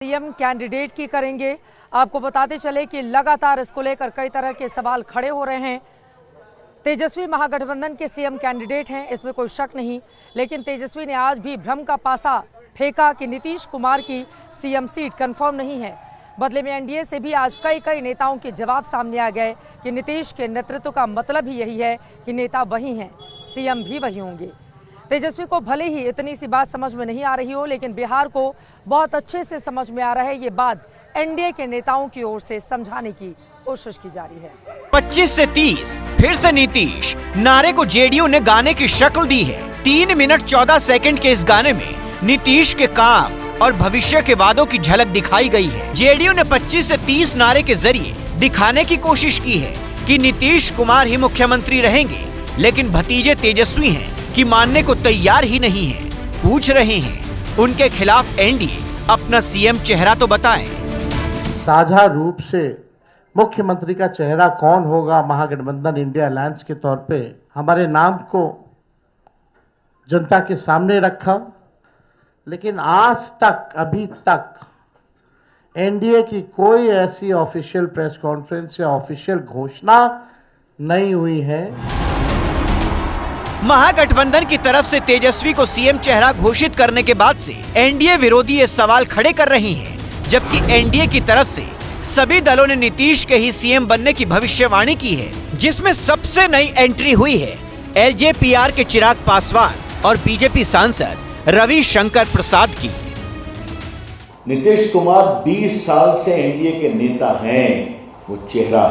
CM candidate की करेंगे। आपको बताते चले कि लगातार इसको लेकर कई तरह के सवाल खड़े हो रहे हैं। तेजस्वी महागठबंधन के सीएम कैंडिडेट हैं, इसमें कोई शक नहीं, लेकिन तेजस्वी ने आज भी भ्रम का पासा फेंका कि नीतीश कुमार की सीएम सीट कंफर्म नहीं है। बदले में एनडीए से भी आज कई नेताओं के जवाब सामने आ गए कि नीतीश के नेतृत्व का मतलब ही यही है कि नेता वही हैं, सीएम भी वही होंगे। तेजस्वी को भले ही इतनी सी बात समझ में नहीं आ रही हो, लेकिन बिहार को बहुत अच्छे से समझ में आ रहा है। ये बात एनडीए के नेताओं की ओर से समझाने की कोशिश की जा रही है। 25 से 30 फिर से नीतीश नारे को जेडीयू ने गाने की शक्ल दी है। 3 मिनट 14 सेकंड के इस गाने में नीतीश के काम और भविष्य के वादों की झलक दिखाई गई है। जेडीयू ने 25 से 30 नारे के जरिए दिखाने की कोशिश की है कि नीतीश कुमार ही मुख्यमंत्री रहेंगे, लेकिन भतीजे तेजस्वी हैं कि मानने को तैयार ही नहीं है। पूछ रहे हैं उनके खिलाफ एनडीए अपना सीएम चेहरा तो बताएं। साझा रूप से मुख्यमंत्री का चेहरा कौन होगा महागठबंधन इंडिया अलायंस के तौर पे हमारे नाम को जनता के सामने रखा, लेकिन आज तक अभी तक एनडीए की कोई ऐसी ऑफिशियल प्रेस कॉन्फ्रेंस या ऑफिशियल घोषणा नहीं हुई है। महागठबंधन की तरफ से तेजस्वी को सीएम चेहरा घोषित करने के बाद से एनडीए विरोधी ये सवाल खड़े कर रही हैं, जबकि एनडीए की तरफ से सभी दलों ने नीतीश के ही सीएम बनने की भविष्यवाणी की है, जिसमें सबसे नई एंट्री हुई है एलजेपीआर के चिराग पासवान और बीजेपी सांसद रविशंकर प्रसाद की। नीतीश कुमार 20 साल से एनडीए के नेता हैं, वो चेहरा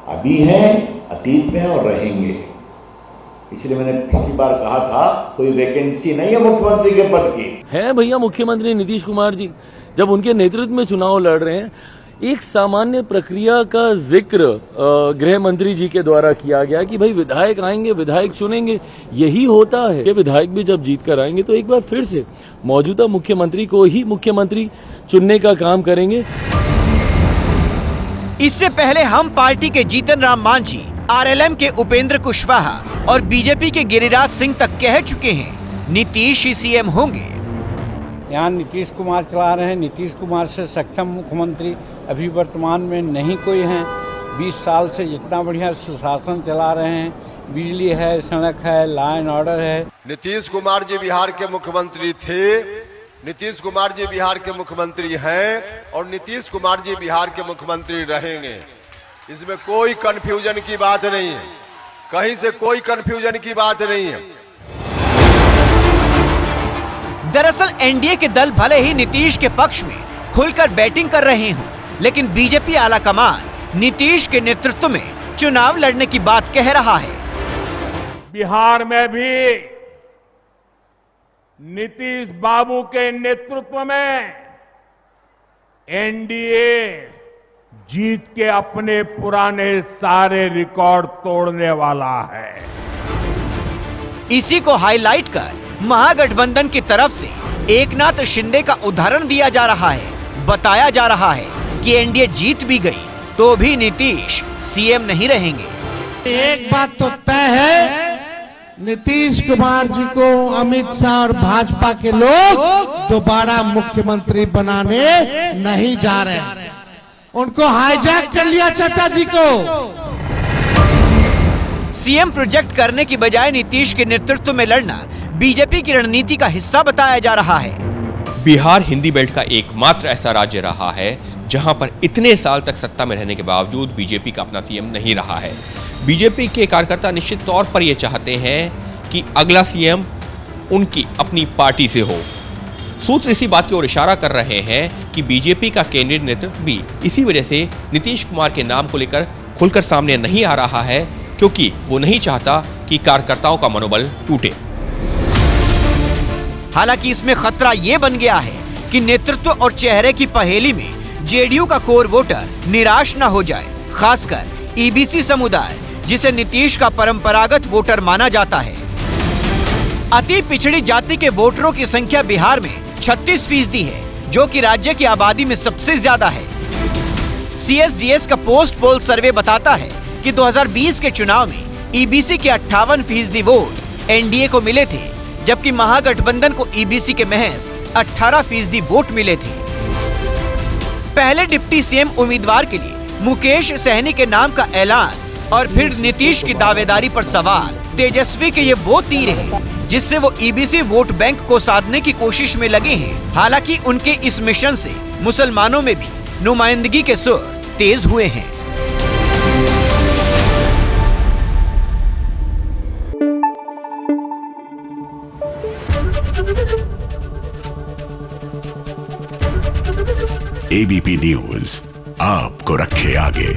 अभी है, अतीत में है और रहेंगे। इसलिए मैंने पिछली बार कहा था कोई वैकेंसी नहीं है मुख्यमंत्री के पद की। है भैया मुख्यमंत्री नीतीश कुमार जी जब उनके नेतृत्व में चुनाव लड़ रहे हैं, एक सामान्य प्रक्रिया का जिक्र गृह मंत्री जी के द्वारा किया गया कि भाई विधायक आएंगे, विधायक चुनेंगे, यही होता है कि विधायक भी जब जीत कर आएंगे तो एक बार फिर से मौजूदा मुख्यमंत्री को ही मुख्यमंत्री चुनने का काम करेंगे। इससे पहले हम पार्टी के जीतन राम मांझी, आरएलएम के उपेंद्र कुशवाहा और बीजेपी के गिरिराज सिंह तक कह चुके हैं नीतीश ही सीएम होंगे। यहाँ नीतीश कुमार चला रहे हैं। नीतीश कुमार से सक्षम मुख्यमंत्री अभी वर्तमान में नहीं कोई हैं। 20 साल से जितना बढ़िया सुशासन चला रहे हैं, बिजली है, सड़क है, लॉ एंड ऑर्डर है। नीतीश कुमार जी बिहार के मुख्यमंत्री थे, नीतीश कुमार जी बिहार के मुख्यमंत्री हैं और नीतीश कुमार जी बिहार के मुख्यमंत्री रहेंगे। इसमें कोई कंफ्यूजन की बात नहीं है, कहीं से कोई कंफ्यूजन की बात नहीं है। दरअसल एनडीए के दल भले ही नीतीश के पक्ष में खुलकर बैटिंग कर रहे हों, लेकिन बीजेपी आलाकमान नीतीश के नेतृत्व में चुनाव लड़ने की बात कह रहा है। बिहार में भी नीतीश बाबू के नेतृत्व में एनडीए जीत के अपने पुराने सारे रिकॉर्ड तोड़ने वाला है। इसी को हाईलाइट कर महागठबंधन की तरफ से एकनाथ शिंदे का उदाहरण दिया जा रहा है। बताया जा रहा है कि एनडीए जीत भी गई तो भी नीतीश सीएम नहीं रहेंगे। एक बात तो तय है, नीतीश कुमार जी को अमित शाह और भाजपा के लोग दोबारा मुख्यमंत्री बनाने नहीं जा रहे हैं। उनको हाईजैक कर लिया चाचा जी को। सीएम प्रोजेक्ट करने की बजाय नीतीश के नेतृत्व में लड़ना बीजेपी की रणनीति का हिस्सा बताया जा रहा है। बिहार हिंदी बेल्ट का एकमात्र ऐसा राज्य रहा है जहां पर इतने साल तक सत्ता में रहने के बावजूद बीजेपी का अपना सीएम नहीं रहा है। बीजेपी के कार्यकर्ता निश्चित तौर पर यह चाहते हैं कि अगला सीएम उनकी अपनी पार्टी से हो। सूत्र इसी बात की ओर इशारा कर रहे हैं कि बीजेपी का केंद्रीय नेतृत्व भी इसी वजह से नीतीश कुमार के नाम को लेकर खुलकर सामने नहीं आ रहा है, क्योंकि वो नहीं चाहता कि कार्यकर्ताओं का मनोबल टूटे। हालांकि इसमें खतरा ये बन गया है कि नेतृत्व और चेहरे की पहेली में जेडीयू का कोर वोटर निराश न हो जाए, खासकर ईबीसी समुदाय जिसे नीतीश का परंपरागत वोटर माना जाता है। अति पिछड़ी जाति के वोटरों की संख्या बिहार में 36% है, जो कि राज्य की आबादी में सबसे ज्यादा है। सीएसडीएस का पोस्ट पोल सर्वे बताता है कि 2020 के चुनाव में ईबीसी के 58% वोट एनडीए को मिले थे, जबकि महागठबंधन को ईबीसी के महज 18% वोट मिले थे। पहले डिप्टी सीएम उम्मीदवार के लिए मुकेश सहनी के नाम का ऐलान और फिर नीतीश की दावेदारी पर सवाल। तेजस्वी के ये वो तीर है जिससे वो ईबीसी वोट बैंक को साधने की कोशिश में लगे हैं। हालांकि उनके इस मिशन से मुसलमानों में भी नुमाइंदगी के सुर तेज हुए हैं। एबीपी न्यूज आपको रखे आगे।